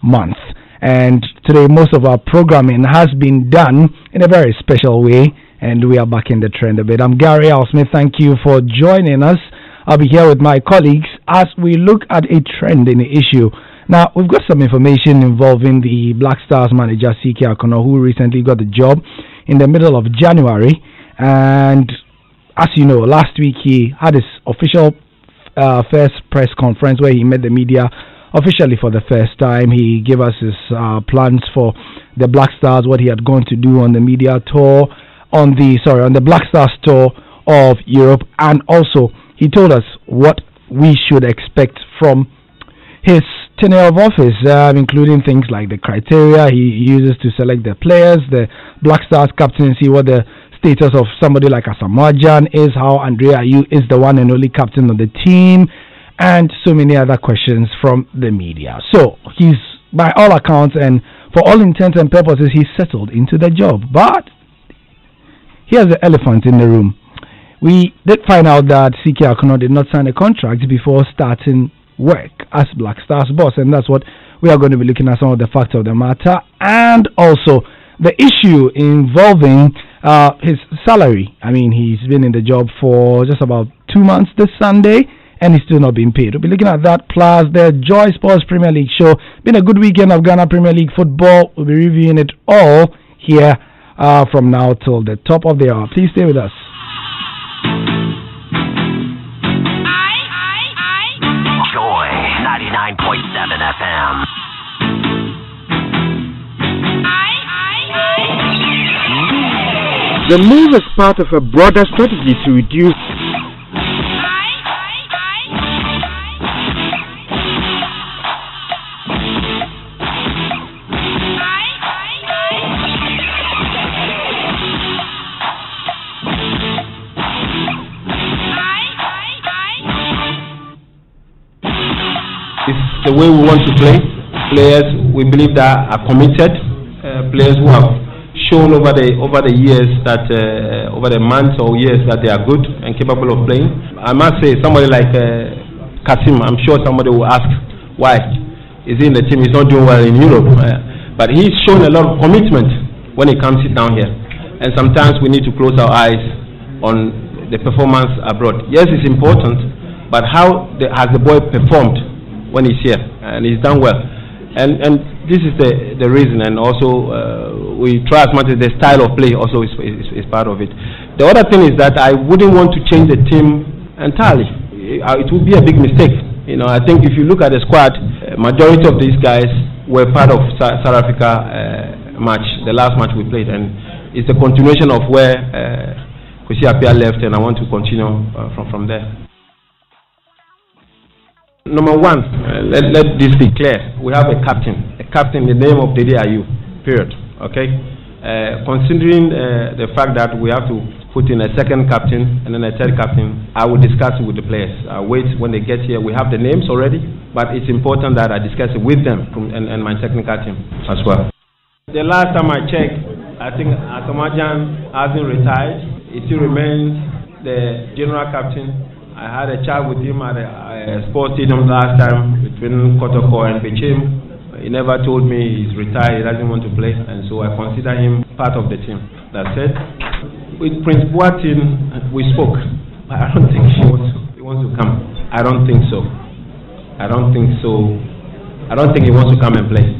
month. And today, most of our programming has been done in a very special way, and we are back in the trend a bit. I'm Gary Smith. Thank you for joining us. I'll be here with my colleagues as we look at a trend in the issue. Now, we've got some information involving the Black Stars manager, CK Akono, who recently got the job in the middle of January. And as you know, last week he had his official first press conference where he met the media officially for the first time. He gave us his plans for the Black Stars, what he had gone to do on the media tour, on the Black Stars tour of Europe, and also he told us what we should expect from his tenure of office, including things like the criteria he uses to select the players, the Black Stars captaincy, what the status of somebody like Asamoah Gyan is, how Andre Ayew is the one and only captain of the team, and so many other questions from the media. So he's, by all accounts and for all intents and purposes, he's settled into the job. But here's the elephant in the room. We did find out that CK Akono did not sign a contract before starting work as Black Stars boss, and that's what we are going to be looking at, some of the facts of the matter, and also the issue involving his salary. I mean, he's been in the job for just about 2 months this Sunday, and he's still not being paid. We'll be looking at that, plus the Joy Sports Premier League show. Been a good weekend of Ghana Premier League football. We'll be reviewing it all here from now till the top of the hour. Please stay with us. Joy 99.7 FM. The move is part of a broader strategy to reduce the way we want to play. Players we believe that are committed, players who have shown over the years that over the months or years that they are good and capable of playing. I must say, somebody like Kasim, I'm sure somebody will ask why is he in the team, he's not doing well in Europe, but he's shown a lot of commitment when he comes down here, and sometimes we need to close our eyes on the performance abroad. Yes, it's important, but how has the boy performed when he's here? And he's done well, and this is the reason. And also we try as much as the style of play also is part of it. The other thing is that I wouldn't want to change the team entirely. It would be a big mistake. You know, I think if you look at the squad, majority of these guys were part of South Africa match, the last match we played, and it's the continuation of where Kwesi Appiah left, and I want to continue from there. Number one, let this be clear. We have a captain, the name of Dede Ayew, period. Okay? Considering the fact that we have to put in a second captain and then a third captain, I will discuss it with the players. I'll wait when they get here. We have the names already, but it's important that I discuss it with them and my technical team as well. The last time I checked, I think Asamoah Gyan hasn't retired. He still remains the general captain. I had a chat with him at a sports stadium last time between Kotoko and Bechim. He never told me he's retired, he doesn't want to play, and so I consider him part of the team. That's it. With Prince Boateng, we spoke, but I don't think he wants to come. I don't think so. I don't think he wants to come and play.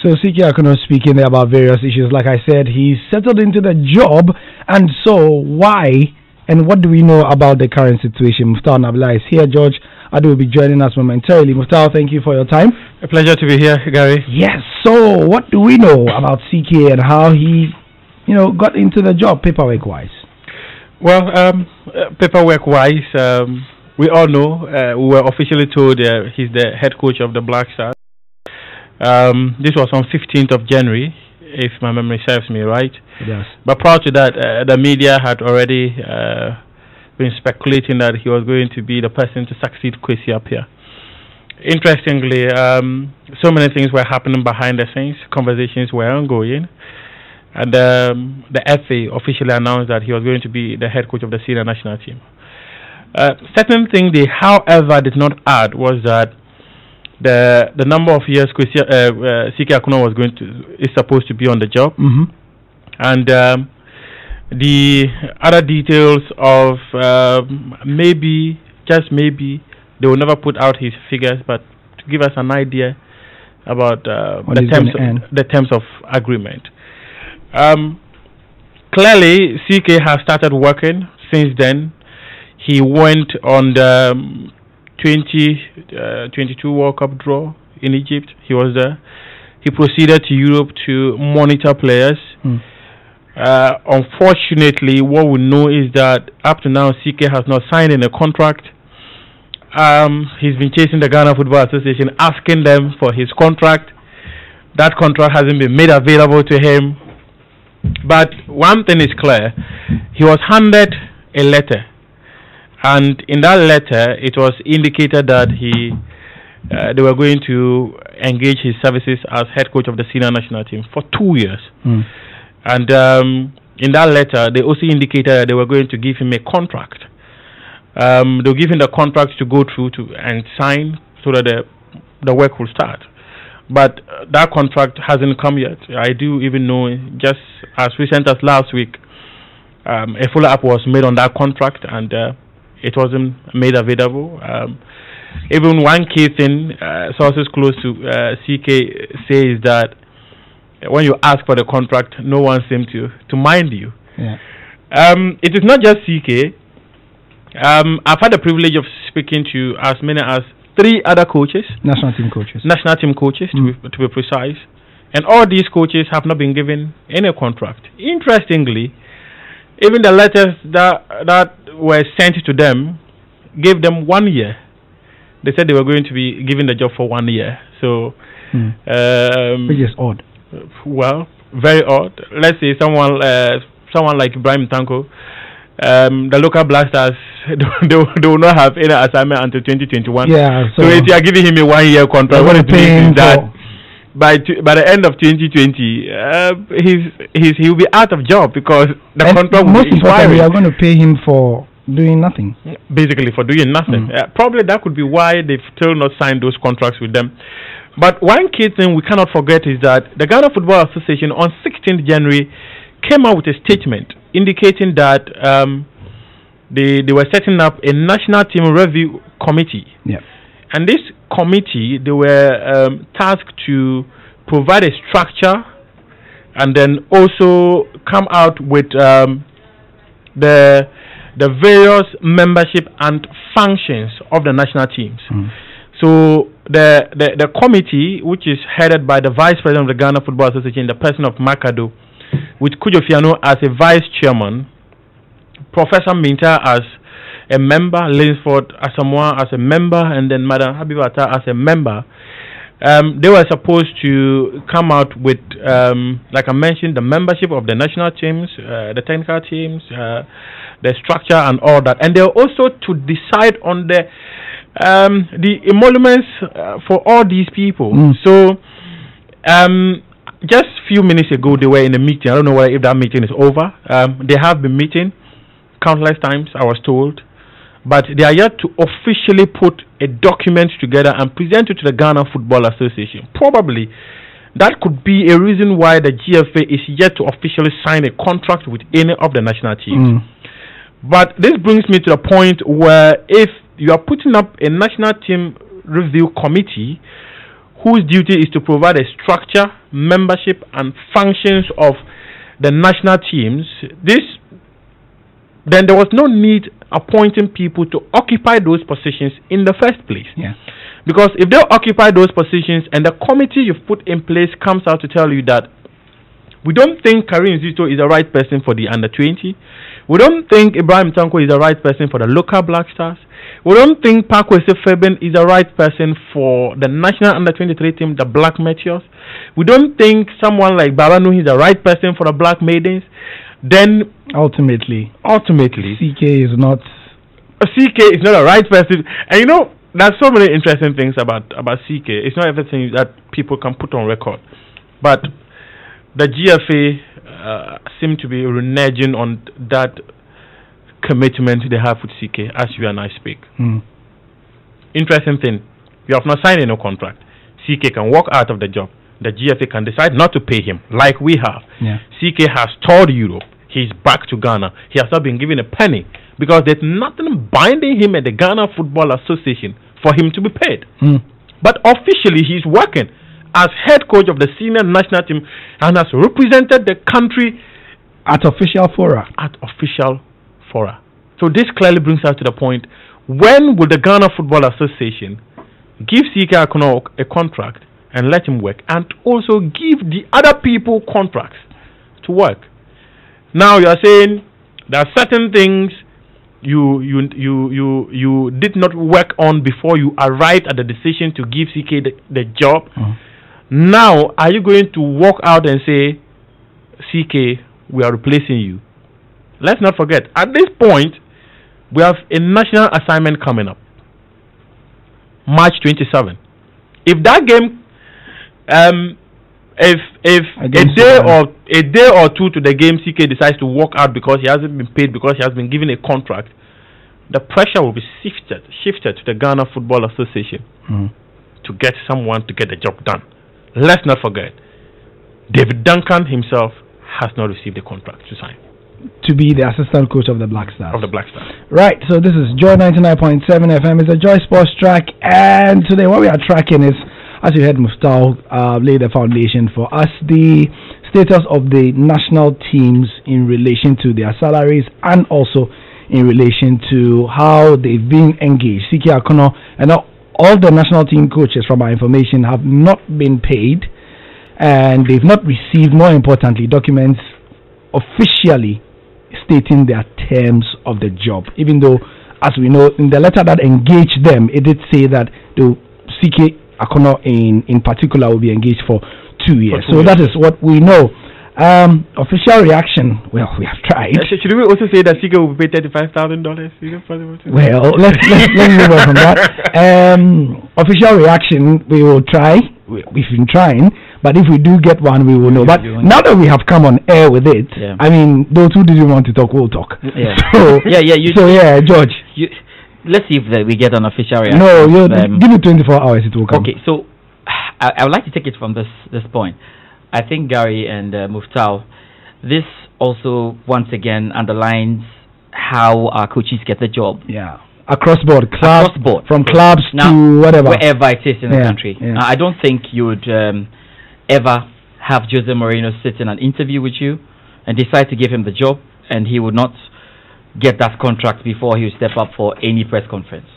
So CK Akono speaking there about various issues. Like I said, he's settled into the job, and so why? And what do we know about the current situation? Muftar Nabila is here. George Adu will be joining us momentarily. Muftar, thank you for your time. A pleasure to be here, Gary. Yes. So, what do we know about CK and how he, got into the job paperwork-wise? Well, paperwork-wise, we all know. We were officially told he's the head coach of the Black Stars. This was on 15th of January. If my memory serves me right. Yes. But prior to that, the media had already been speculating that he was going to be the person to succeed Kwesi Appiah. Interestingly, so many things were happening behind the scenes. Conversations were ongoing. And the FA officially announced that he was going to be the head coach of the senior national team. Certain thing they, however, did not add was that the number of years CK Akuna is supposed to be on the job, and the other details of maybe, just maybe, they will never put out his figures, but to give us an idea about the terms of agreement. Clearly, CK has started working since then. He went on the 2022 World Cup draw in Egypt. He was there. He proceeded to Europe to monitor players. Unfortunately, what we know is that up to now, CK has not signed in a contract. He's been chasing the Ghana Football Association, asking them for his contract. That contract hasn't been made available to him. But one thing is clear. He was handed a letter. And in that letter, it was indicated that they were going to engage his services as head coach of the senior national team for 2 years. And in that letter, they also indicated that they were going to give him a contract. They'll give him the contract to go through and sign so that the work will start. But that contract hasn't come yet. I do even know, just as recent as last week, a follow-up was made on that contract, and it wasn't made available. Even one key thing, sources close to CK say is that when you ask for the contract, no one seems to mind you. It is not just CK. I've had the privilege of speaking to as many as 3 other coaches. National team coaches, to be precise. And all these coaches have not been given any contract. Interestingly, even the letters that were sent to them gave them 1 year. They said they were going to be given the job for 1 year. So, which is odd. Well, very odd. Let's say someone like Ibrahim Tanko, the local blasters, they will not have any assignment until 2021. Yeah. So if you are giving him a 1 year contract, what it means is that by the end of 2020, he will be out of job because the contract will be expiring. We are going to pay him for doing nothing. Basically, for doing nothing. Probably that could be why they've still not signed those contracts with them. But one key thing we cannot forget is that the Ghana Football Association on 16th January came out with a statement indicating that they were setting up a national team review committee. And this committee, they were tasked to provide a structure and then also come out with the various membership and functions of the national teams. So the committee, which is headed by the vice president of the Ghana Football Association, the person of Makado, with Kujo Fiano as a vice chairman, Professor Minta as a member, Linsford Asamoah as a member, and then Madam Habibata as a member. They were supposed to come out with, like I mentioned, the membership of the national teams, the technical teams, the structure and all that. And they were also to decide on the emoluments for all these people. So, just a few minutes ago, they were in a meeting. I don't know if that meeting is over. They have been meeting countless times, I was told. But they are yet to officially put a document together and present it to the Ghana Football Association. Probably that could be a reason why the GFA is yet to officially sign a contract with any of the national teams. But this brings me to the point where if you are putting up a national team review committee whose duty is to provide a structure, membership, and functions of the national teams, then there was no need appointing people to occupy those positions in the first place. Because if they occupy those positions and the committee you've put in place comes out to tell you that we don't think Karim Zito is the right person for the under-20, we don't think Ibrahim Tanko is the right person for the local Black Stars, we don't think Pakwese Feben is the right person for the national under-23 team, the Black Meteors, we don't think someone like Baba Nuhi is the right person for the Black Maidens, then ultimately CK is not the right person. And you know, there's so many interesting things about CK. It's not everything that people can put on record, but the GFA seem to be reneging on that commitment they have with CK as you and I speak. Interesting thing. You have not signed any contract. CK can walk out of the job. The GFA can decide not to pay him, like we have. Yeah. CK has toured Europe. He's back to Ghana. He has not been given a penny because there's nothing binding him at the Ghana Football Association for him to be paid. But officially, he's working as head coach of the senior national team and has represented the country at official fora. So this clearly brings us to the point: when will the Ghana Football Association give CK Akono a contract and let him work, and also give the other people contracts to work? Now you are saying there are certain things you did not work on before you arrived at the decision to give CK the job. Now are you going to walk out and say, CK, we are replacing you? Let's not forget, at this point we have a national assignment coming up, March 27. If that game, if a day or two to the game, CK decides to walk out because he hasn't been paid, because he has been given a contract, the pressure will be shifted to the Ghana Football Association to get someone to get the job done. Let's not forget, David Duncan himself has not received a contract to sign to be the assistant coach of the Black Stars. Right. So this is Joy 99.7 FM. It's a Joy Sports Track, and today what we are tracking is, as you heard Muftau lay the foundation for us, the status of the national teams in relation to their salaries and also in relation to how they've been engaged. CK Akono and all the national team coaches, from our information, have not been paid, and they've not received, more importantly, documents officially stating their terms of the job, even though, as we know, in the letter that engaged them, it did say that the CK Akono in particular will be engaged for 2 years. So that is what we know. Official reaction, well, we have tried. Should we also say that CK will pay $35,000? Well, let's move on from that. Official reaction, we will try. We've been trying, but if we do get one, we will know. But now that we have come on air with it, I mean, those who didn't want to talk will talk. George. Let's see if we get an official reaction. No, give it 24 hours, it will come. Okay, so I would like to take it from this point. I think Gary and Muftau, this also once again underlines how our coaches get the job. Yeah. Across board, from clubs now, to whatever, wherever it is in the country. I don't think you would ever have Jose Mourinho sit in an interview with you and decide to give him the job, and he would not get that contract before he would step up for any press conference.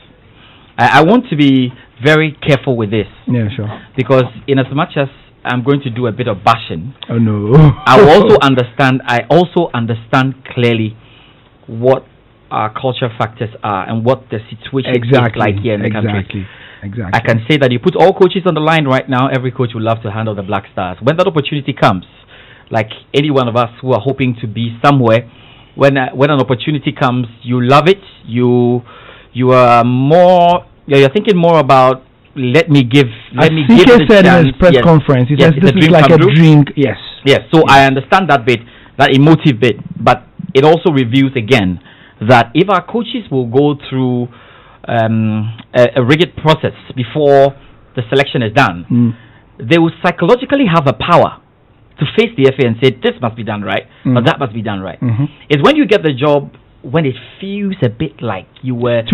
I want to be very careful with this. Yeah, sure. Because in as much as I'm going to do a bit of bashing, oh no, I also understand clearly what our culture factors are and what the situation is like here in the country. Exactly. I can say that you put all coaches on the line right now, every coach would love to handle the Black Stars. When that opportunity comes, like any one of us who are hoping to be somewhere, when an opportunity comes, you love it. You are more. You're thinking more about let me give the said chance. In his press conference, he says this is like a dream. Yes. So I understand that bit, that emotive bit, but it also reveals again that if our coaches will go through a rigid process before the selection is done, they will psychologically have a power to face the FA and say this must be done right, or that must be done right. It's when you get the job when it feels a bit like you were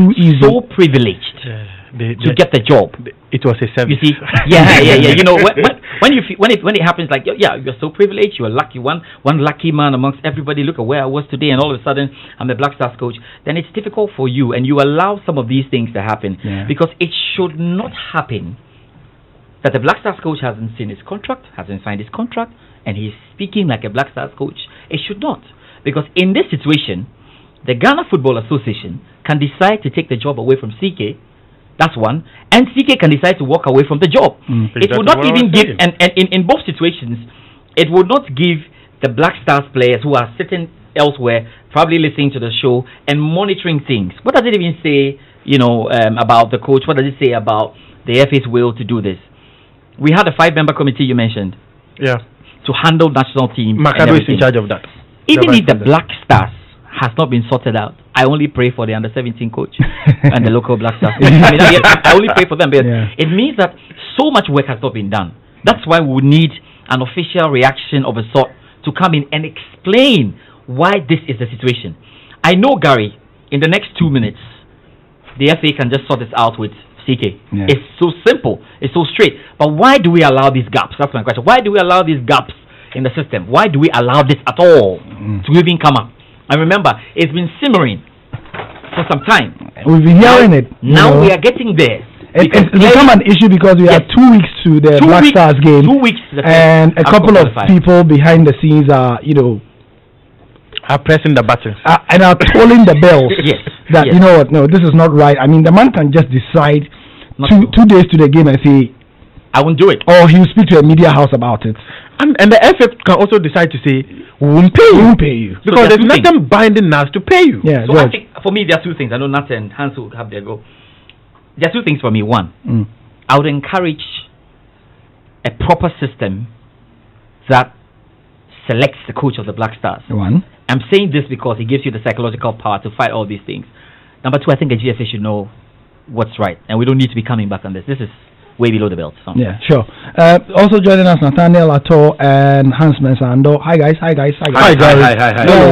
so privileged to get the job. It was a service. You see, yeah. You know, when it happens, like you're so privileged, you're lucky, one lucky man amongst everybody. Look at where I was today, and all of a sudden I'm a Black Stars coach. Then it's difficult for you, and you allow some of these things to happen because it should not happen that the Black Stars coach hasn't seen his contract, hasn't signed his contract, and he's speaking like a Black Stars coach. It should not, because in this situation, the Ghana Football Association can decide to take the job away from CK. That's one. And CK can decide to walk away from the job. It would not even give, and in both situations, it would not give the Black Stars players who are sitting elsewhere, probably listening to the show and monitoring things. What does it even say, about the coach? What does it say about the FA's will to do this? We had a 5-member committee you mentioned. Yeah. To handle national teams. Makado is in charge of that. Even if the Black Stars has not been sorted out, I only pray for the under-17 coach and the local Black Stars. I only pray for them. But it means that so much work has not been done. That's why we need an official reaction of a sort to come in and explain why this is the situation. I know, Gary, in the next 2 minutes, the FA can just sort this out with CK. It's so simple. It's so straight. But why do we allow these gaps? That's my question. Why do we allow these gaps in the system? Why do we allow this at all to even come up? And remember, it's been simmering for some time. We've been hearing it. Now we are getting there. It's become an issue because we have 2 weeks to the Black Stars game. 2 weeks. And a couple of people behind the scenes are, are pressing the buttons. And are tolling the bells. That, you know what, no, this is not right. I mean, the man can just decide 2 days to the game and say, I won't do it. Or he'll speak to a media house about it. And the FA can also decide to say, we won't pay you. Because there's nothing binding us to pay you. So I think, for me, there are 2 things. I know Nat and Hans will have their go. There are 2 things for me. One, I would encourage a proper system that selects the coach of the Black Stars. One. I'm saying this because it gives you the psychological power to fight all these things. Number 2, I think the GFA should know what's right. And we don't need to be coming back on this. This is way below the belt. So. Yeah, sure. Also joining us, Nathaniel Ato and Hans Mensando. Hi guys. Hi.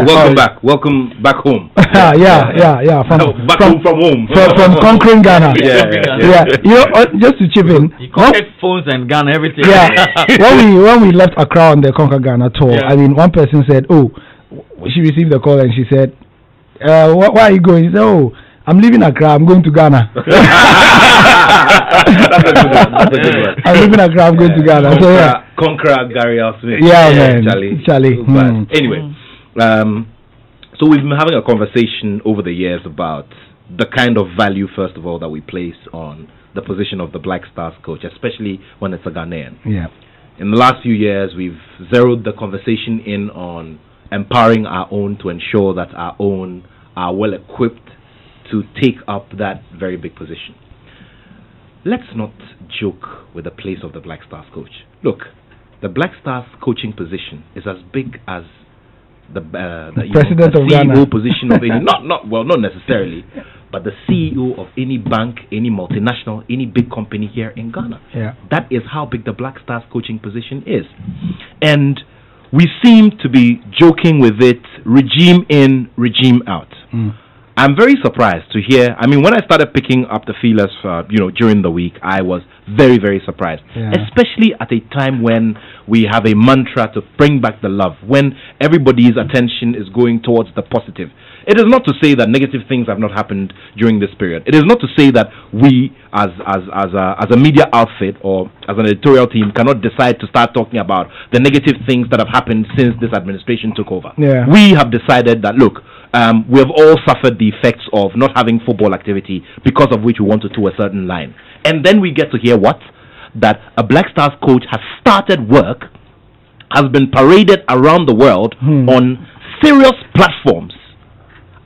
Welcome back. Welcome back home. Yeah. From home. From conquering Ghana. Yeah. Just to chip in. He conquered phones and Ghana, everything. Yeah. when we left Accra on the Conquer Ghana tour, I mean, one person said, "Oh, she received the call and she said, why are you going?" He said, "Oh, I'm leaving Accra. I'm going to Ghana." That's a good one. I'm leaving Accra. I'm going to Ghana. Conqueror Gary Smith. Yeah, man. Charlie. Anyway, so we've been having a conversation over the years about the kind of value, first of all, that we place on the position of the Black Stars coach, especially when it's a Ghanaian. Yeah. In the last few years, we've zeroed the conversation in on empowering our own to ensure that our own are well equipped to take up that very big position. Let's not joke with the place of the Black Stars coach. Look, the Black Stars coaching position is as big as the president of CEO Ghana position of any not necessarily, but the CEO of any bank, any multinational, any big company here in Ghana. Yeah. That is how big the Black Stars coaching position is. And we seem to be joking with it, regime in, regime out. I'm very surprised to hear. I mean, when I started picking up the feelers, during the week, I was very, very surprised. Especially at a time when we have a mantra to bring back the love, when everybody's attention is going towards the positive. It is not to say that negative things have not happened during this period. It is not to say that we, as a media outfit or as an editorial team, cannot decide to start talking about the negative things that have happened since this administration took over. We have decided that, look, we have all suffered the effects of not having football activity, because of which we want to toe a certain line. And then we get to hear that a Black Stars coach has started work, has been paraded around the world on serious platforms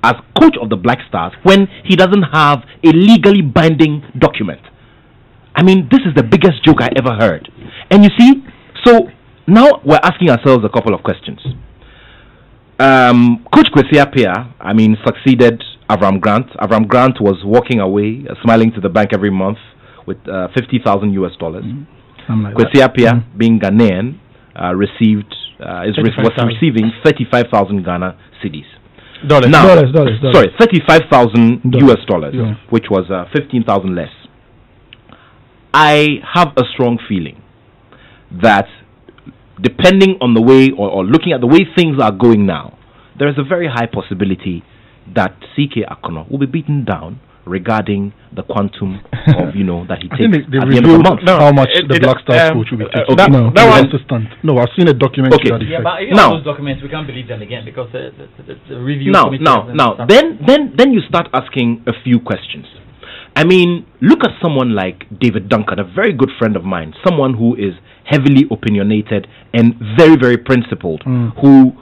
as coach of the Black Stars when he doesn't have a legally binding document. I mean, this is the biggest joke I ever heard. And you see, so now we're asking ourselves a couple of questions. Coach Kwesi Appiah, succeeded Avram Grant. Avram Grant was walking away, smiling to the bank every month with $50,000 US. Kwesi Appiah, being Ghanaian, was receiving 35,000 Ghana cedis. Dollars. Sorry, 35,000 US, which was 15,000 less. I have a strong feeling that, depending on the way or looking at the way things are going now, there is a very high possibility that CK Akono will be beaten down regarding the quantum of that he takes at the end of the month. How much the Black Stars coach will be taking? No, I've seen a document. Okay. But those documents, we can't believe them again because the review. Then you start asking a few questions. I mean, look at someone like David Duncan, a very good friend of mine, someone who is heavily opinionated and very, very principled, who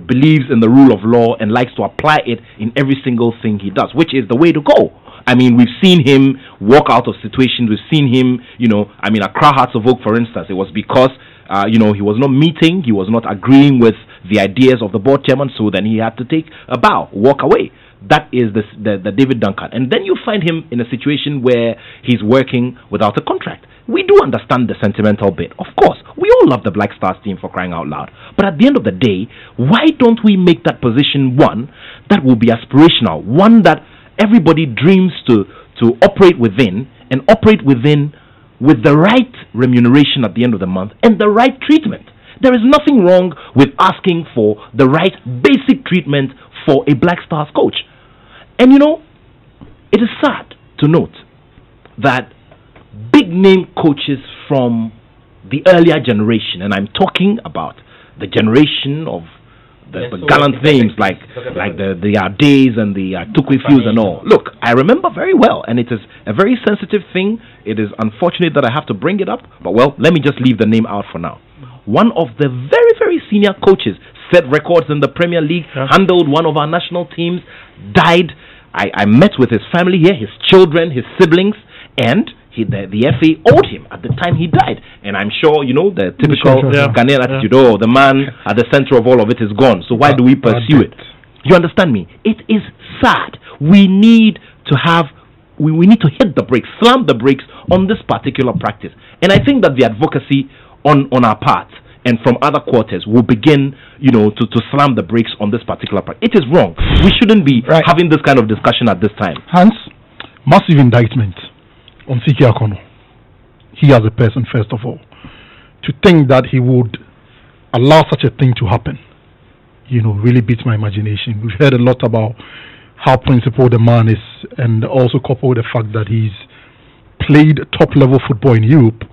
believes in the rule of law and likes to apply it in every single thing he does, which is the way to go. I mean, we've seen him walk out of situations. We've seen him, Accra Hearts of Oak, for instance, it was because, he was not meeting, he was not agreeing with the ideas of the board chairman, so then he had to take a bow, walk away. that is the David Duncan. And then you find him in a situation where he's working without a contract. We do understand the sentimental bit. Of course, we all love the Black Stars team, for crying out loud. But at the end of the day, why don't we make that position one that will be aspirational, one that everybody dreams to operate within, and operate within with the right remuneration at the end of the month and the right treatment? There is nothing wrong with asking for the right basic treatment for a Black Stars coach. And you know, it is sad to note that big name coaches from the earlier generation, and I'm talking about the generation of the gallant names like the Ardays and the Tukwifius and all. Look, I remember very well, and it is a very sensitive thing. It is unfortunate that I have to bring it up, but well, let me just leave the name out for now. One of the very, very senior coaches set records in the Premier League, handled one of our national teams, died. I met with his family here, his children, his siblings, and the FA owed him at the time he died. And I'm sure, you know, the typical Ghanaian attitude, oh, the man at the center of all of it is gone, so why do we pursue it? You understand me? It is sad. We need to have, we need to hit the brakes, slam the brakes on this particular practice. And I think that the advocacy on our part and from other quarters will begin, you know, to slam the brakes on this particular practice. It is wrong. We shouldn't be having this kind of discussion at this time. Hans, massive indictment on CK Akono. He as a person, first of all. To think that he would allow such a thing to happen, you know, really beats my imagination. We've heard a lot about how principled the man is, and also coupled with the fact that he's played top-level football in Europe.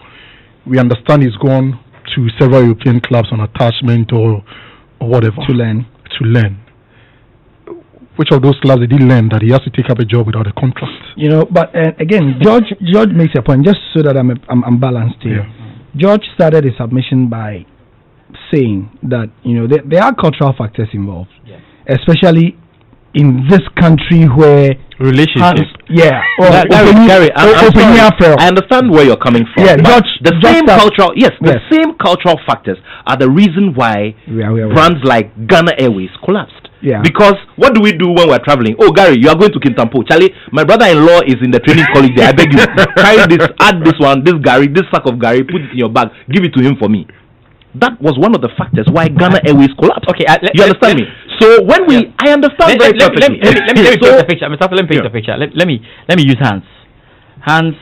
We understand he's gone to several European clubs on attachment or whatever. To learn. Which of those clubs did he learn that he has to take up a job without a contract? You know, but again, George makes a point, just so that I'm balanced here. Yeah. George started his submission by saying that, you know, there are cultural factors involved, especially in this country where relationships. Gary, I understand where you're coming from. Yeah, the same cultural factors are the reason why brands like Ghana Airways collapsed. Yeah. Because what do we do when we're traveling? Oh, Gary, you are going to Kintampo. Charlie, my brother-in-law is in the training college there. I beg you, carry this, add this one, this sack of Gary, put it in your bag, give it to him for me. That was one of the factors why Ghana Airways collapsed. Okay, you understand me? So when I understand very perfectly. Let me paint the picture. Let me paint the picture. Let me use Hans. Hans,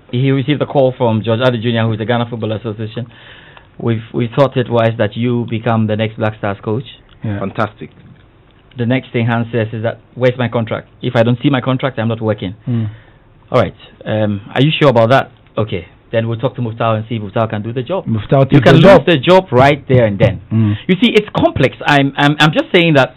he received a call from George Addo Jr., who is the Ghana Football Association. We thought it wise that you become the next Black Stars coach. Yeah. Fantastic. The next thing Hans says is that, where's my contract? If I don't see my contract, I'm not working. All right. Are you sure about that? Okay. Then we'll talk to Muftar and see if Muftar can do the job. You can lose the job right there and then. You see, it's complex. I'm just saying that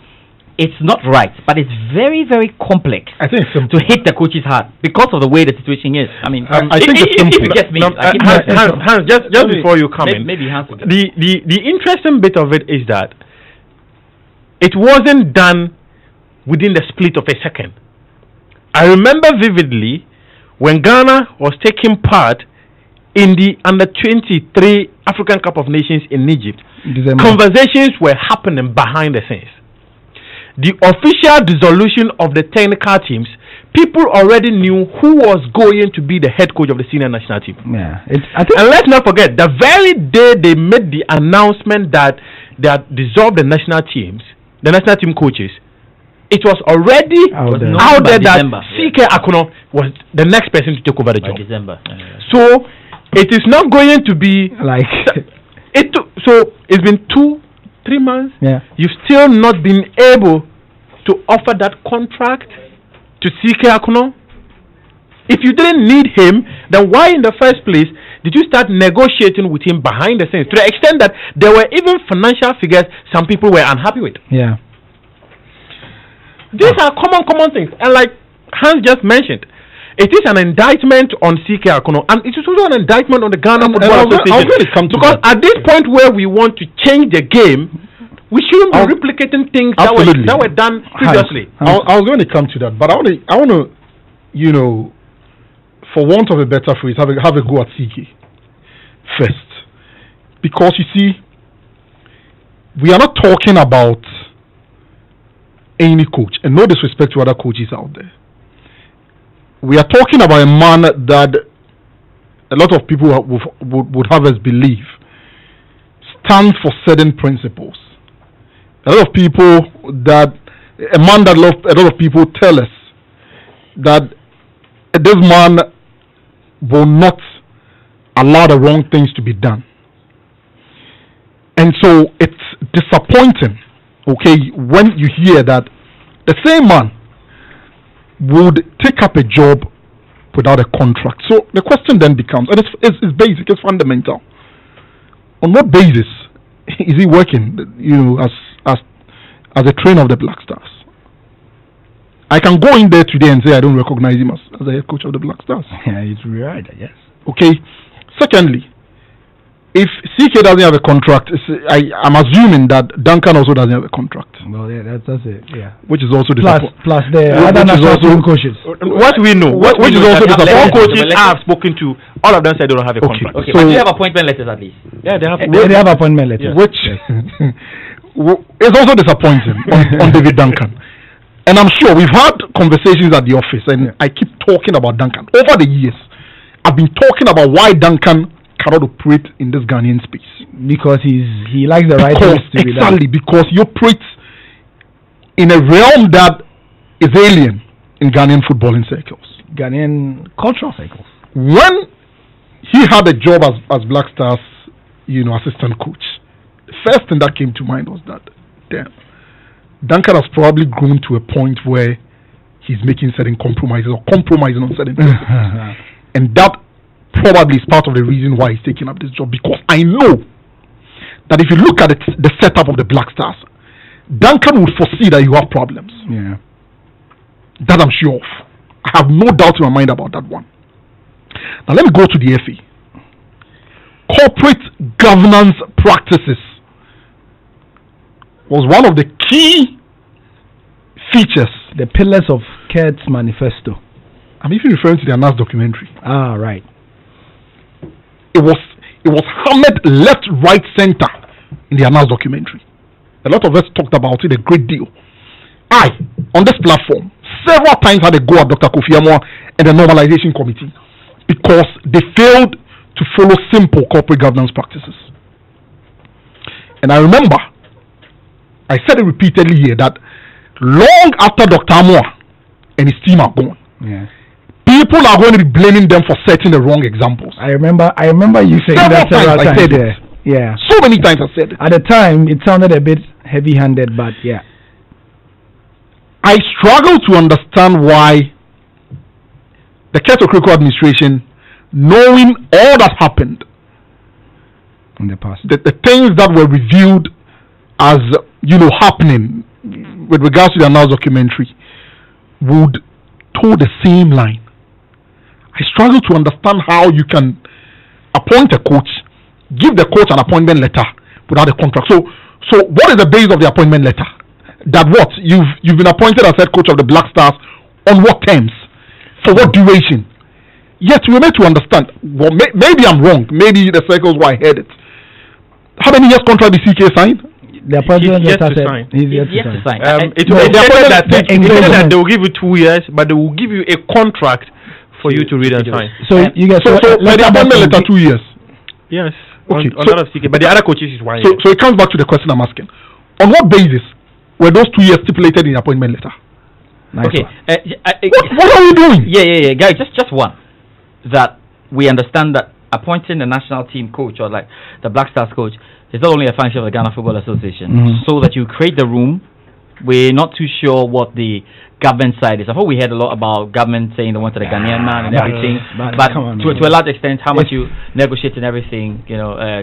it's not right, but it's very, very complex. I think to hit the coach's heart because of the way the situation is. I mean, I think it's simple. If you get me, Hans, just before you come in, maybe Hans. The interesting bit of it is that it wasn't done within the split of a second. I remember vividly when Ghana was taking part in the Under-23 African Cup of Nations in Egypt. Conversations were happening behind the scenes. The official dissolution of the technical teams, people already knew who was going to be the head coach of the senior national team. Yeah, and let's not forget, the very day they made the announcement that they had dissolved the national teams, the national team coaches, it was already out there that CK Akono was the next person to take over the job. So it is not going to be like so it's been 2-3 months. Yeah. You've still not been able to offer that contract to CK Akono. If you didn't need him, then why in the first place did you start negotiating with him behind the scenes, to the extent that there were even financial figures some people were unhappy with? Yeah. These are common things. And like Hans just mentioned, it is an indictment on CK Akono, and it is also an indictment on the Ghana Football Association. Because at this point where we want to change the game, we shouldn't be replicating things that were done previously. I was going to come to that, but I want to, you know, for want of a better phrase, have a go at CK first. Because you see, we are not talking about any coach, and no disrespect to other coaches out there, we are talking about a man that a lot of people would have us believe stands for certain principles. A lot of people that a man that a lot of people tell us that this man will not allow the wrong things to be done. And so it's disappointing, okay, when you hear that the same man would take up a job without a contract. So the question then becomes, and it's basic, it's fundamental. On what basis is he working, as a trainer of the Black Stars? I can go in there today and say I don't recognize him as the head coach of the Black Stars. Yeah, it's right, I guess. Okay. Secondly, if CK doesn't have a contract, I'm assuming that Duncan also doesn't have a contract. Well, yeah, that's it. Yeah. Which is also plus the other national team coaches. What we know, which is also disappointing. All coaches I have spoken to, all of them said they don't have a contract. Okay, so but do you have appointment letters at least? Yeah, they have. They have appointment letters. Which is also disappointing on David Duncan. And I'm sure we've had conversations at the office, and I keep talking about Duncan. Over the years, I've been talking about why Duncan cannot operate in this Ghanaian space. Because he likes the right things to be done. Exactly, because he operates in a realm that is alien in Ghanaian footballing circles. Ghanaian cultural circles. When he had a job as Black Stars, assistant coach, the first thing that came to mind was that, damn, Duncan has probably grown to a point where he's making certain compromises or compromising on certain things. And that probably is part of the reason why he's taking up this job, because I know that if you look at the setup of the Black Stars, Duncan would foresee that you have problems. Yeah. That I'm sure of. I have no doubt in my mind about that one. Now let me go to the FA. Corporate governance practices was one of the key features. The pillars of Kurt's manifesto. I'm even referring to the Anas documentary. Ah, right. It was hammered left, right, center in the Anas documentary. A lot of us talked about it a great deal. I, on this platform, several times had a go at Dr. Kofi Amwa and the normalization committee because they failed to follow simple corporate governance practices. And I remember, I said it repeatedly here, that long after Dr. Amwa and his team are gone, people are going to be blaming them for setting the wrong examples. I remember you saying that several times. I said it. Yeah. So many times I said it. At the time, it sounded a bit heavy-handed, but yeah. I struggle to understand why the Kurt Okriko administration, knowing all that happened in the past, the things that were reviewed as happening with regards to the Anas documentary, would toe the same line. I struggle to understand how you can appoint a coach, give the coach an appointment letter without a contract. So what is the base of the appointment letter? That what you've been appointed as head coach of the Black Stars on what terms, for what duration? Yet we are made to understand. Well, maybe I'm wrong. Maybe the circles where I heard it. How many years contract did CK sign? The appointment letter said he's yet to sign. It that they will give you 2 years, but they will give you a contract for you to read and sign. So you get the appointment letter 2 years. Yes. Okay. On lot of CK, but the other coaches is 1 year. So it comes back to the question I'm asking. On what basis were those 2 years stipulated in the appointment letter? Nice. Okay. What are we doing? Yeah, guys. Just one. That we understand that appointing the national team coach or like the Black Stars coach is not only a function of the Ghana Football Association. So that you create the room. We're not too sure what the government side is. I thought we heard a lot about government saying they wanted a Ghanaian man and everything. But to a large extent, how much you negotiate and everything,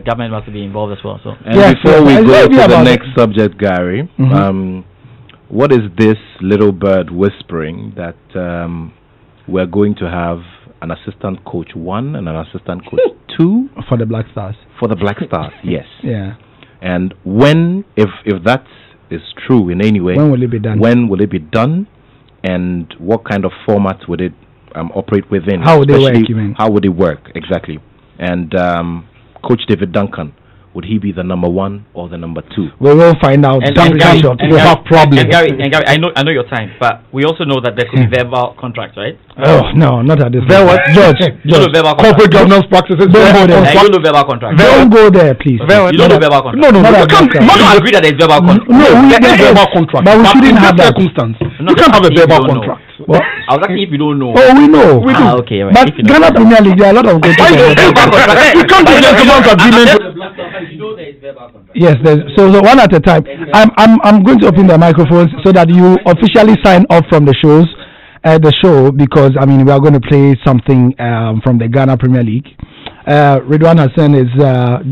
government must be involved as well. So. And before we go to the next subject, Gary, what is this little bird whispering that we're going to have an assistant coach 1 and an assistant coach 2 for the Black Stars? For the Black Stars, yes. Yeah. And when, if that is true in any way, when will it be done? When will it be done? And what kind of format would it operate within? How would they work, you mean? How would it work, exactly? And Coach David Duncan, would he be the number 1 or the number 2? We will find out. And Gary, we have problems. And Gary, I know your time, but we also know that there could be verbal contracts, right? Oh no, not at this. George, corporate governance practices. Don't go there. You don't know verbal contracts. Don't go there, please. You don't know verbal contracts. No. You can't agree that there's verbal contract. No, we have verbal contract. But we shouldn't have that circumstance. You can't have a verbal contract. Well, I was asking if you don't know. Oh, we know. We do. Okay, right. But Ghana Premier League, there are a lot of good things. You can't do gentleman's agreement. Yes, so one at a time. I'm going to open the microphones so that you officially sign off from the show because we are going to play something from the Ghana Premier League. Ridwan Hassan is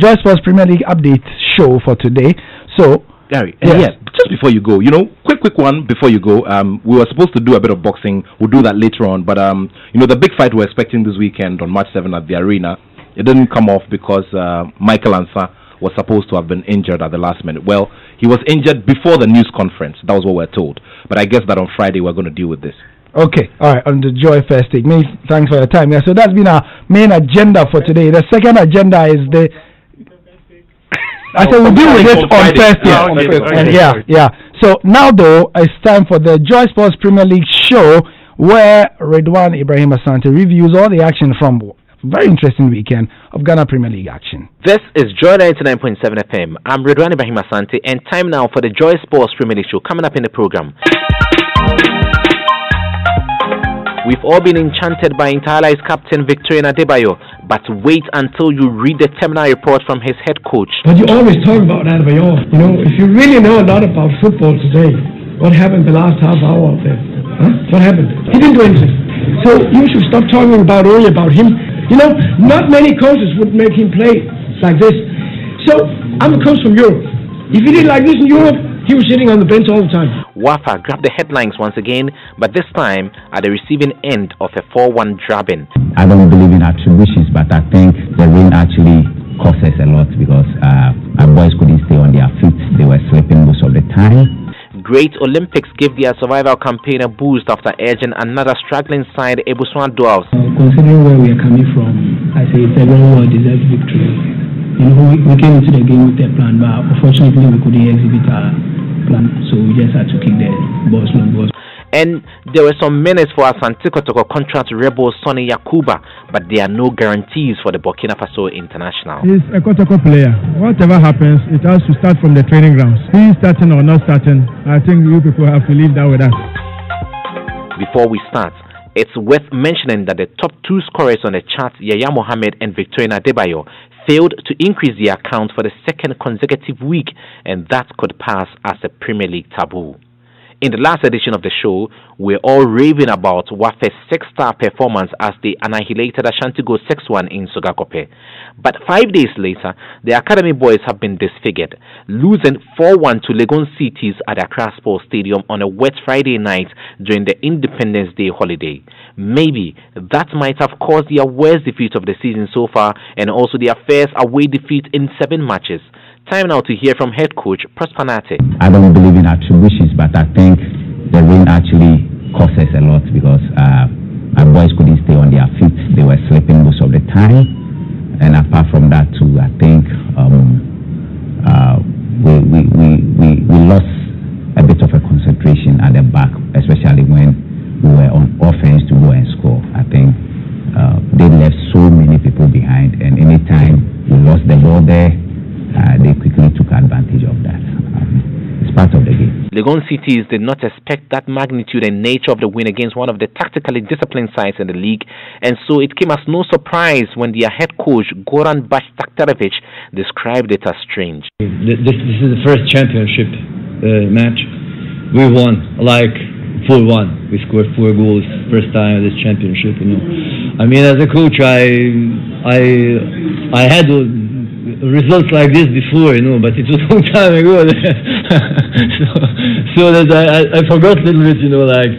Joy Sports Premier League update show for today. So Gary, just before you go, quick one before you go. We were supposed to do a bit of boxing. We'll do that later on. But the big fight we're expecting this weekend on March 7th at the arena, it didn't come off because Michael Ansah was supposed to have been injured at the last minute. Well, he was injured before the news conference. That was what we're told. But I guess that on Friday we're going to deal with this. Okay, all right. On the Joy First Take. Many thanks for your time. Yeah, so that's been our main agenda for today. The second agenda is the. I said we'll deal with it on Thursday. Yeah. So now though, it's time for the Joy Sports Premier League show where Ridwan Ibrahim Asante reviews all the action from very interesting weekend of Ghana Premier League action. This is Joy 99.7 FM. I'm Ridwan Ibrahim Asante, and time now for the Joy Sports Premier League show coming up in the program. We've all been enchanted by Inter-Allies captain Victorine Adebayo, but wait until you read the terminal report from his head coach. But you always talk about Adebayo. If you really know a lot about football today, what happened the last half hour of it? What happened? He didn't do anything. So you should stop talking only about him. Not many coaches would make him play like this. So I'm a coach from Europe. If he did like this in Europe, he was sitting on the bench all the time. Wafa grabbed the headlines once again, but this time at the receiving end of a 4-1 drubbing. I don't believe in attributions, but I think the rain actually cost us a lot because our boys couldn't stay on their feet. They were sleeping most of the time. Great Olympics gave their survival campaign a boost after edging another struggling side, Ebuswan Dwells. Considering where we are coming from, I say it's a very well-deserved victory. We came into the game with a plan, but unfortunately we couldn't exhibit our plan, so we just had to kick the long balls. And there were some minutes for Asante Kotoko contract rebel Sonny Yakuba, but there are no guarantees for the Burkina Faso international. He's a Kotoko player. Whatever happens, it has to start from the training grounds. He's starting or not starting, I think you people have to leave that with us. Before we start, it's worth mentioning that the top 2 scorers on the chart, Yaya Mohammed and Victorine Adebayo, failed to increase their account for the second consecutive week, and that could pass as a Premier League taboo. In the last edition of the show, we're all raving about Wafe's 6-star performance as they annihilated Ashanti Go 6-1 in Sogakope. But 5 days later, the Academy boys have been disfigured, losing 4-1 to Legon Cities at Accra Sports Stadium on a wet Friday night during the Independence Day holiday. Maybe that might have caused their worst defeat of the season so far, and also their first away defeat in 7 matches. Time now to hear from head coach Prosper Nate. I don't believe in attributions, but I think the rain actually cost us a lot because our boys couldn't stay on their feet. They were sleeping most of the time. And apart from that too, I think we lost a bit of a concentration at the back, especially when we were on offense to go and score. I think they left so many people behind, and anytime we lost the ball there, they quickly took advantage of that. It's part of the game. Legon Cities did not expect that magnitude and nature of the win against one of the tactically disciplined sides in the league, and so it came as no surprise when their head coach Goran Bashtaktarevic described it as strange. This is the first championship match. We won like 4-1. We scored 4 goals first time in this championship. I mean, as a coach, I had results like this before, but it was a long time ago. so that I forgot a little bit, like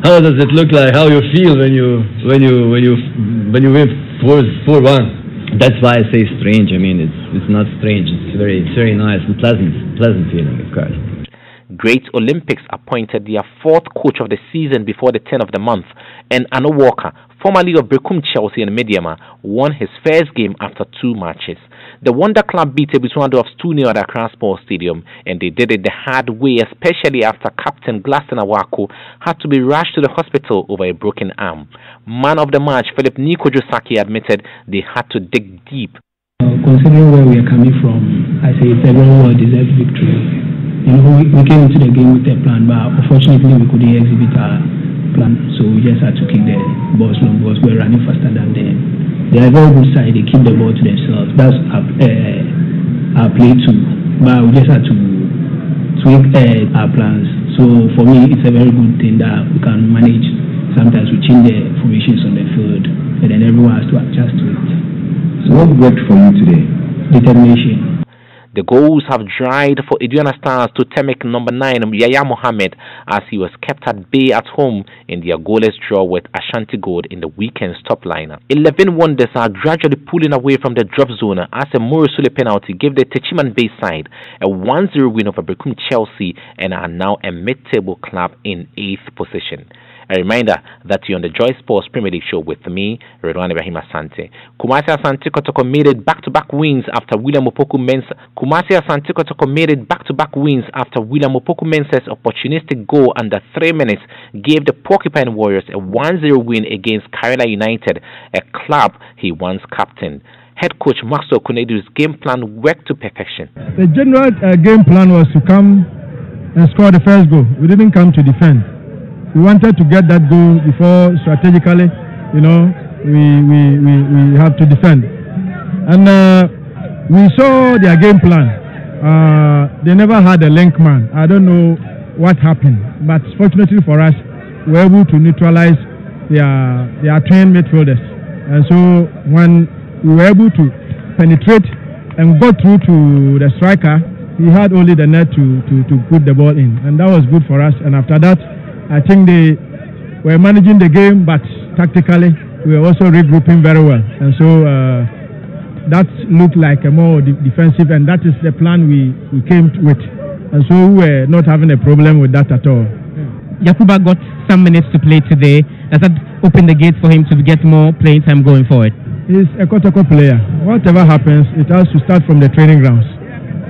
how does it look like, how you feel when you win 4-1. That's why I say strange. I mean, it's not strange. It's very nice and pleasant feeling, of course. Great Olympics appointed their fourth coach of the season before the 10th of the month, and Arno Walker, formerly of Brecum, Chelsea and Mediama, won his first game after 2 matches. The Wonder Club beat Ebisuandorf's 2-0 at Accra Sports Stadium, and they did it the hard way, especially after Captain Glaston Awako had to be rushed to the hospital over a broken arm. Man of the match, Philip Nikojosaki, admitted they had to dig deep. Considering where we are coming from, I say it's a very well-deserved victory. You know, we came into the game with a plan, but unfortunately we couldn't exhibit our plan, so we just had to kick the balls long because we were running faster than them. They are a very good side, they keep the ball to themselves. That's our play too, but we just had to tweak our plans. So for me, it's a very good thing that we can manage. Sometimes we change the formations on the field, and then everyone has to adjust to it. So what worked for you today? Determination. The goals have dried for Aduana Stars to Temek number 9 Yaya Mohammed as he was kept at bay at home in their goalless draw with Ashanti Gold in the weekend's top liner. 11 Wonders are gradually pulling away from the drop zone as a Morrisule penalty gave the Techiman Bay side a 1-0 win over Brecum Chelsea and are now a mid-table club in 8th position. A reminder that you're on the Joy Sports Premier League show with me, Redwan Ibrahim Asante. Kumasi Asante Kotoko made it back-to-back wins after William Opoku Mensah's opportunistic goal under 3 minutes gave the Porcupine Warriors a 1-0 win against Karela United, a club he once captained. Head coach Maxwell Kunedu's game plan worked to perfection. The general game plan was to come and score the first goal. We didn't come to defend. We wanted to get that goal before strategically, we have to defend. And we saw their game plan. They never had a link man. I don't know what happened, but fortunately for us, we were able to neutralize their trained midfielders. And so when we were able to penetrate and go through to the striker, he had only the net to put the ball in. And that was good for us. And after that, I think they were managing the game, but tactically we were also regrouping very well. And so that looked like a more defensive, and that is the plan we came with. And so we were not having a problem with that at all. Yakuba got some minutes to play today. Does that open the gates for him to get more playing time going forward? He's a Kotoko player. Whatever happens, it has to start from the training grounds.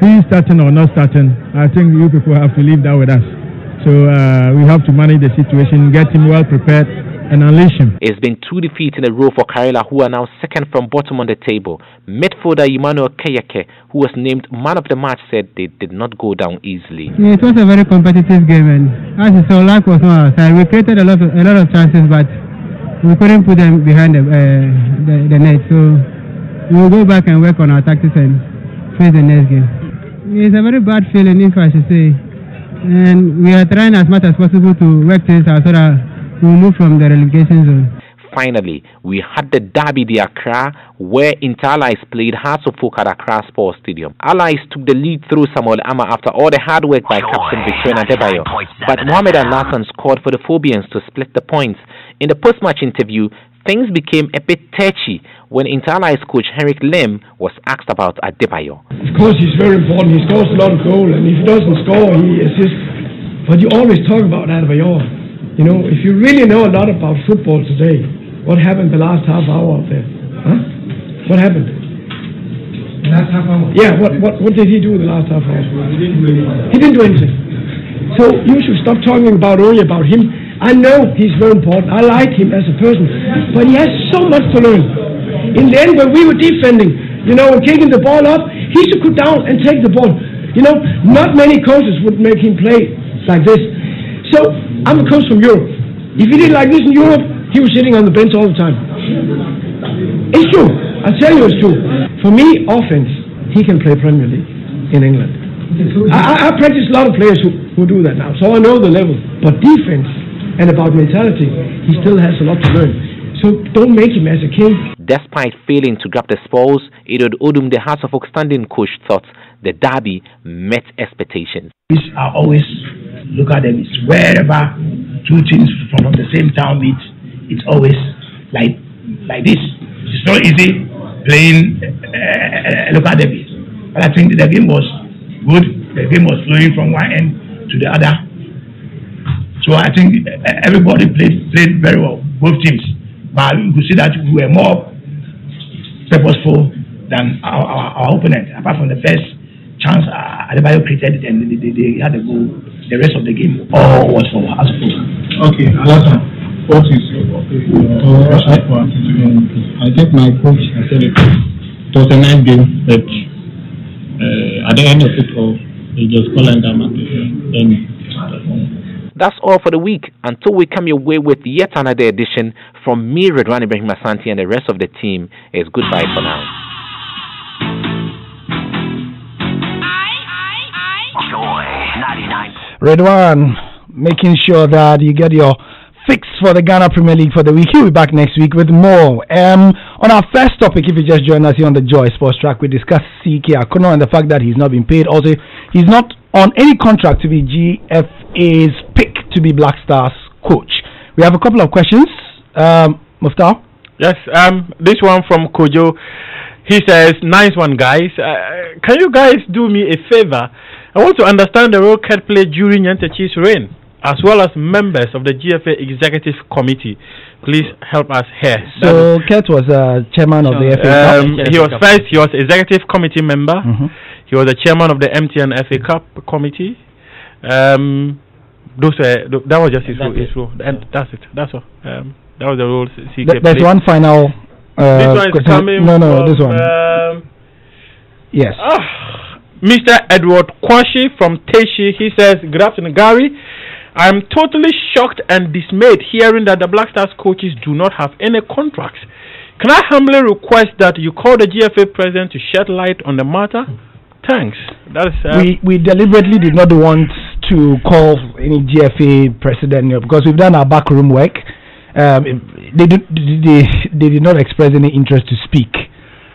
He's starting or not starting, I think you people have to leave that with us. So we have to manage the situation, get him well prepared, and unleash him. It's been 2 defeats in a row for Karela, who are now second from bottom on the table. Midfielder Emmanuel Kayake, who was named man of the match, said they did not go down easily. Yeah, it was a very competitive game, and as you saw, luck was on our side. We created a lot of chances, but we couldn't put them behind the net. So we will go back and work on our tactics and face the next game. It's a very bad feeling, if I should say. And we are trying as much as possible to work things out so that we will move from the relegation zone. Finally, we had the Derby de Accra, where Inter Allies played Hearts of Oak at Accra Sports Stadium. Allies took the lead through Samuel Ama after all the hard work by Captain Victorina Debayo, but Mohamed Al-Hassan scored for the Phobians to split the points. In the post-match interview, things became a bit touchy when Inter Allies coach Henrik Lim was asked about Adebayo. Of course, he's very important. He scores a lot of goals, and if he doesn't score, he assists. But you always talk about Adebayo. You know, if you really know a lot about football today, what happened the last half hour out there? Huh? What happened? The last half hour? Yeah, what did he do the last half hour? He didn't do anything. He didn't do anything. So you should stop talking only about him. I know he's very important. I like him as a person, but he has so much to learn. In the end, when we were defending, and taking the ball up, he should go down and take the ball. Not many coaches would make him play like this. So I'm a coach from Europe. If he did like this in Europe, he was sitting on the bench all the time. It's true. I tell you it's true. For me, offense, he can play Premier League in England. I practice a lot of players who do that now, so I know the level. But defense and about mentality, he still has a lot to learn. So don't make him as a king. Despite failing to grab the spoils, Edward Odum, the Hearts of Oak standing coach, thought the derby met expectations. I always look at them, it's wherever two teams from the same town meet, it's always like this. It's so easy playing local derby. But I think the game was good. The game was flowing from one end to the other. So I think everybody played very well, both teams. But you could see that we were more purposeful than our opponent. Apart from the first chance Adebayo created, and they had the goal. The rest of the game all was for us. Okay, Alasan, what is your I think my coach has said it. It was a nice game, but at the end of it all, he just called and That's all for the week. Until we come your way with yet another edition from me, Redwan Ibrahim Asante, and the rest of the team, is goodbye for now. Joy 99. Redwan, making sure that you get your fix for the Ghana Premier League for the week. He'll be back next week with more. On our first topic, if you just join us here on the Joy Sports Track, we discussed CK Akono and the fact that he's not been paid. Also, he's not on any contract to be GFA's pick to be Black Stars coach. We have a couple of questions. Muftar? Yes, this one from Kojo. He says, nice one, guys. Can you guys do me a favor? I want to understand the role Kurt played during Nyantechi's reign, as well as members of the GFA Executive Committee. Please help us here. So Kurt was chairman of the FA Cup. He was executive committee member. He was the chairman of the MTN FA Cup committee. That was just his role. And that's it. That's all. That was the role. There's one final. This one is coming. This one. Yes. Mr. Edward Kwashi from Teshi, he says, good afternoon, Gary. I'm totally shocked and dismayed hearing that the Black Stars coaches do not have any contracts. Can I humbly request that you call the GFA president to shed light on the matter? Thanks. We deliberately did not want to call any GFA president because we've done our backroom work. They did not express any interest to speak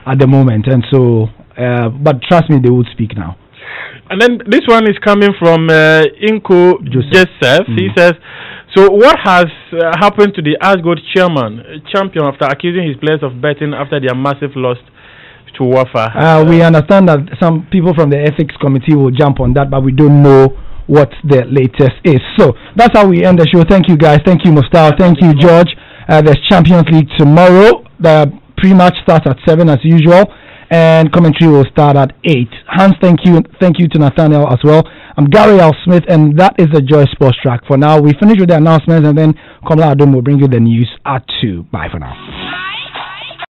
at the moment, and so but trust me, they would speak now. And then this one is coming from Inko Joseph. He says, so what has happened to the Asgold champion after accusing his players of betting after their massive loss to Wafa? We understand that some people from the ethics committee will jump on that, but we don't know what the latest is. So that's how we end the show. Thank you, guys. Thank you, Mustal. Thank you, George. There's Champions League tomorrow. The pre-match starts at 7 as usual, and commentary will start at 8. Hans, thank you. Thank you to Nathaniel as well. I'm Gary L. Smith, and that is the Joy Sports Track. For now, we finish with the announcements, and then Kamala Adom will bring you the news at 2. Bye for now.